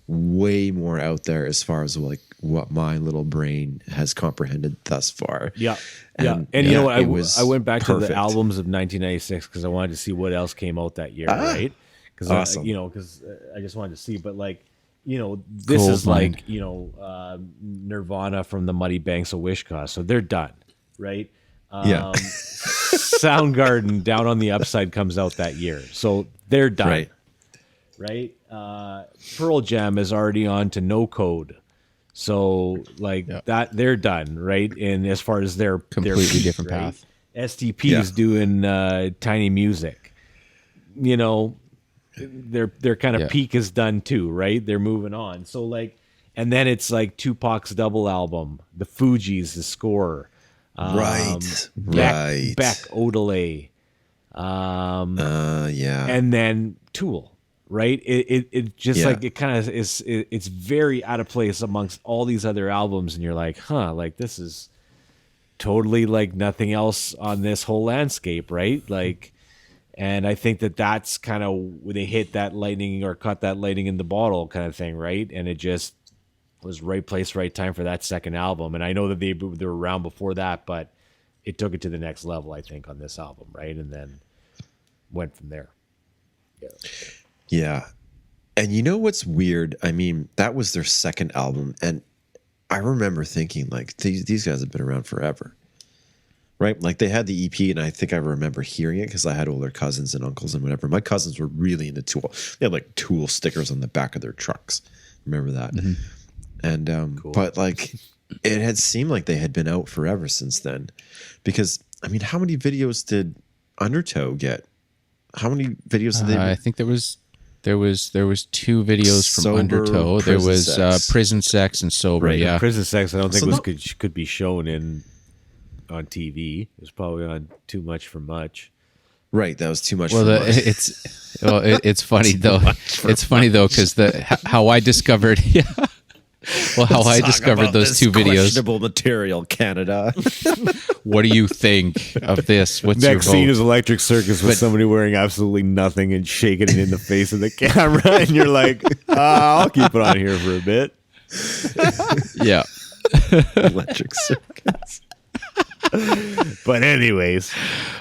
way more out there as far as like what my little brain has comprehended thus far. Yeah. And you know what? I went back to the albums of 1996 because I wanted to see what else came out that year, right? Because awesome. because I just wanted to see. But like, you know, this is like, you know, Nirvana from the Muddy Banks of Wishkah, so they're done, right? Soundgarden, Down on the Upside comes out that year, so they're done, right? Pearl Jam is already on to No Code. So like that they're done, right? And as far as their completely different path. STP is doing Tiny Music. You know, their kind of peak is done too, right? They're moving on. So like, and then it's like Tupac's double album, the Fugees, the score. Right. Beck Odelay. And then Tool. Right, it just like it kind of is. It's very out of place amongst all these other albums, and you're like, huh, like this is totally like nothing else on this whole landscape, right? Like, and I think that's kind of when they hit that lightning or caught that lightning in the bottle kind of thing, right? And it just was right place, right time for that second album. And I know that they were around before that, but it took it to the next level, I think, on this album, right? And then went from there. Yeah. And you know what's weird? I mean, that was their second album. And I remember thinking, like, these guys have been around forever. Right? Like, they had the EP, and I think I remember hearing it because I had older cousins and uncles and whatever. My cousins were really into Tool. They had, like, Tool stickers on the back of their trucks. Remember that? Mm-hmm. And, cool. But, like, it had seemed like they had been out forever since then. Because, I mean, how many videos did Undertow get? How many videos did they... I think there was two videos from Sober, Undertow. There was Prison Sex and Sober. Right, yeah. Prison Sex. I don't think could be shown on TV. It was probably on Too Much for Much. Right, that was too much. Well, for much. it's funny though. It's funny though because how I discovered. Yeah. Well, how I discovered those two videos. Questionable material, Canada. What do you think of this? What's Next your scene vote? is Electric Circus with somebody wearing absolutely nothing and shaking it in the face of the camera, and you're like, I'll keep it on here for a bit. Yeah. Electric Circus. But anyways,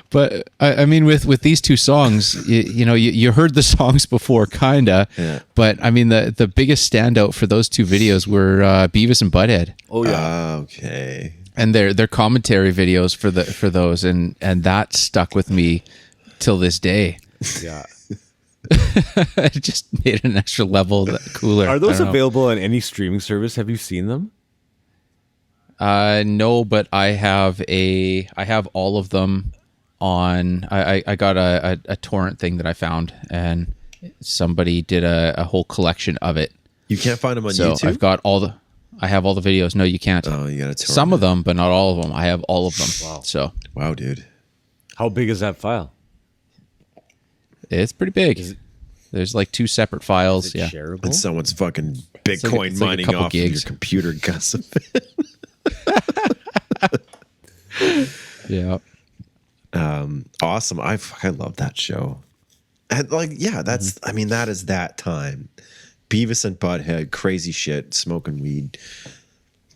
but I mean, with these two songs, you heard the songs before, kinda. Yeah. But I mean, the biggest standout for those two videos were Beavis and Butthead. Oh yeah. Okay. And their commentary videos for those, and that stuck with me till this day. Yeah. It just made an extra level cooler. Are those available on any streaming service? Have you seen them? No, but I have all of them on. I got a torrent thing that I found, and somebody did a whole collection of it. You can't find them on YouTube? I have all the videos. No, you can't. Oh, you got to torrent some of them, but not all of them. I have all of them. Wow. Wow, dude. How big is that file? It's pretty big. There's like two separate files. Yeah. Shareable? And someone's fucking Bitcoin mining off gigs. Of your computer gossip. Yeah. Awesome. I love that show. And like, yeah, that's, I mean, that is that time. Beavis and Butthead, crazy shit, smoking weed,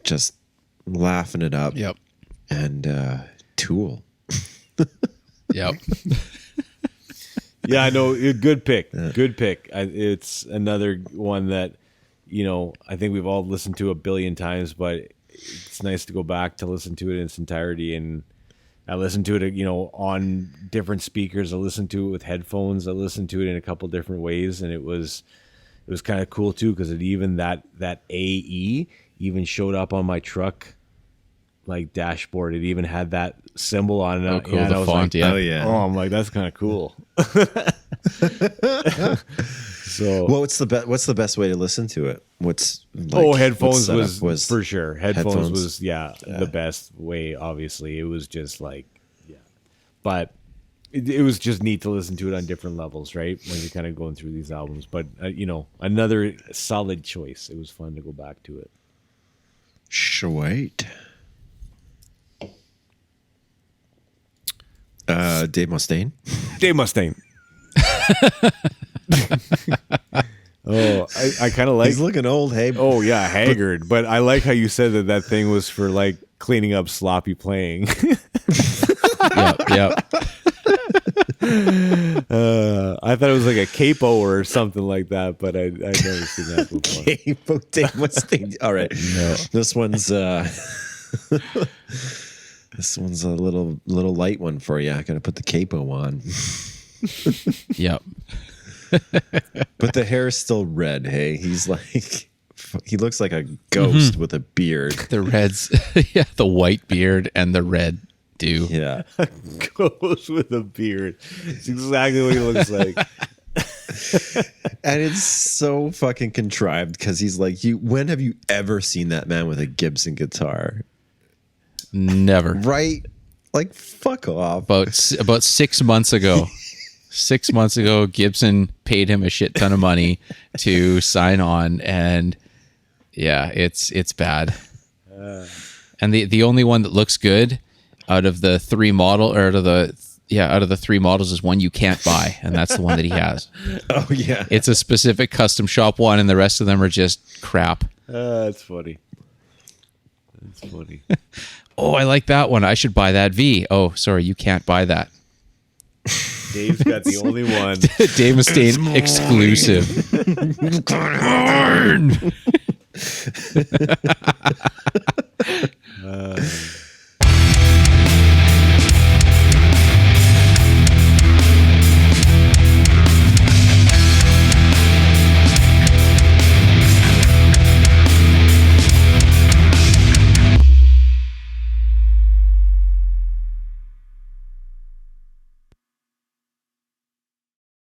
just laughing it up. Yep. And Tool. Yep. Yeah, I know. Good pick. Good pick. It's another one that, you know, I think we've all listened to a billion times, but it's nice to go back to listen to it in its entirety. And I listened to it, you know, on different speakers. I listened to it with headphones. I listened to it in a couple different ways, and it was kind of cool too, because it even that AE even showed up on my truck like dashboard. It even had that symbol on it. Oh, cool. The font, yeah. Oh, yeah. Oh, I'm like, that's kind of cool. So, Well, what's the best way to listen to it? What's like, headphones what setup was for sure. Headphones was Yeah. the best way. Obviously, it was just like, yeah, but it was just neat to listen to it on different levels, right? When you're kind of going through these albums, but you know, another solid choice. It was fun to go back to it. Sweet. Dave Mustaine. Dave Mustaine. I kind of like. He's looking old, hey. Oh yeah, haggard. But I like how you said that thing was for like cleaning up sloppy playing. Yep. I thought it was like a capo or something like that, but I'd never seen that before. Capo Dave Mustaine. All right. No. This one's this one's a little light one for you. I gotta put the capo on. Yep. But the hair is still red, hey. He's like, he looks like a ghost with a beard. The reds, yeah, the white beard and the red do. Yeah. Goes with a beard. It's exactly what he looks like. And it's so fucking contrived because he's like, when have you ever seen that man with a Gibson guitar? Never. Right? Like, fuck off. About 6 months ago. 6 months ago, Gibson paid him a shit ton of money to sign on, and yeah, it's bad. And the only one that looks good out of the three models is one you can't buy, and that's the one that he has. Oh yeah. It's a specific custom shop one, and the rest of them are just crap. That's funny. That's funny. Oh, I like that one. I should buy that V. Oh, sorry, you can't buy that. Dave's got the only one. Dave Mustaine exclusive.